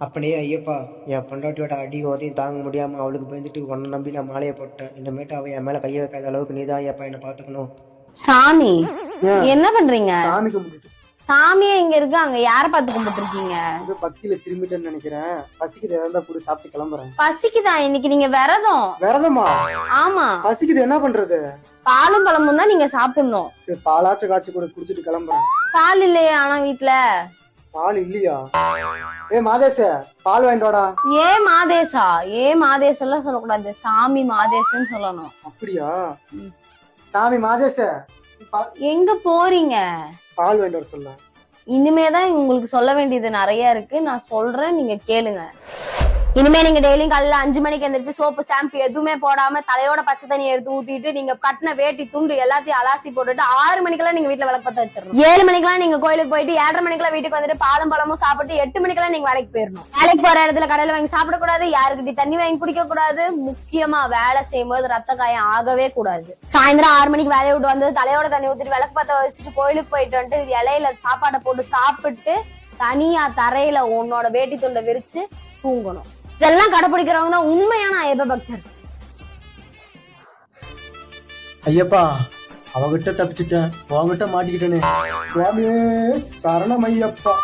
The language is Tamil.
அப்படியே ஐயப்பா, என் பொண்டாட்டியோட அடி உதையும் தாங்க முடியாம அவளுக்கு பயந்துட்டு உன்னை நம்பி நான் மாலையை போட்டேன். இனிமேட்டு அவ என் மேல கையை வைக்காத அளவுக்கு நீதான் ஐயப்பா என்ன பாத்துக்கணும். சாமி என்ன பண்றீங்க? சாமி கும்பிட்டு சாமியே இங்க இருக்கு, அங்க யார பாத்து கும்பிட்டு இருக்கீங்க? பக்தியில திரும்பிட்டேன்னு நினைக்கிறேன். பசிக்குது, ஏதாவது கூட சாப்பிட்டு கிளம்புறேன். பசிக்குதா? இன்னைக்கு நீங்க விரதம்? விரதமா? ஆமா. பசிக்குது, என்ன பண்றது? பாலும் பழமும் தான் நீங்க சாப்பிடணும். பாலாச்சும் காய்ச்சி கூட குடிச்சிட்டு கிளம்புறேன். பால் இல்லையே ஆனா வீட்டுல? பால் இல்லையா? மாதேச, பால் வாங்கிட்டோடா. மாதேசா? மாதேசம் எல்லாம் சொல்லக்கூடாது, சாமி மாதேசன்னு சொல்லணும். அப்படியா? சாமி மாதேச எங்க போறீங்க? பால் வாங்கிட்டு வர சொல்ல. இனிமேதான் உங்களுக்கு சொல்ல வேண்டியது நிறைய இருக்கு, நான் சொல்றேன், நீங்க கேளுங்க. இனிமே நீங்க டெய்லியும் காலையில 5 மணிக்கு எந்திரிச்சு சோப்பு ஷாம்பு எதுவுமே போடாம தலையோட பச்சை தண்ணி எடுத்து ஊத்திட்டு நீங்க கட்டின வேட்டி துண்டு எல்லாத்தையும் அலாசி போட்டுட்டு 6 மணிக்கெல்லாம் நீங்க வீட்டுல விளக்கு பத்த வச்சிடணும். 7 மணிக்கெல்லாம் நீங்க கோயிலுக்கு போயிட்டு 7:30 மணிக்கெல்லாம் வீட்டுக்கு வந்துட்டு பாலும் பழமும் சாப்பிட்டு 8 மணிக்கெல்லாம் நீங்க வேலைக்கு போயிடணும். வேலைக்கு போற இடத்துல கடையில வாங்கி சாப்பிடக்கூடாது, யாருக்கிட்ட தண்ணி வாங்கி குடிக்க கூடாது. முக்கியமா வேலை செய்யும் போது ரத்த காயம் ஆகவே கூடாது. சாயந்தரம் 6 மணிக்கு வேலையை விட்டு வந்து தலையோட தண்ணி ஊத்திட்டு விளக்கு பத்த வச்சுட்டு கோயிலுக்கு போயிட்டு வந்துட்டு இலையில சாப்பாடை போட்டு சாப்பிட்டு தனியா தரையில உன்னோட வேட்டி துண்டை விரிச்சு தூங்கணும். இதெல்லாம் கடைபிடிக்கிறவங்க தான் உண்மையான ஐயப்ப பக்தர். ஐயப்பா, அவகிட்ட தப்பிச்சுட்டேன், உங்ககிட்ட மாட்டிக்கிட்டேனே. சுவாமியே சரணம் ஐயப்பா.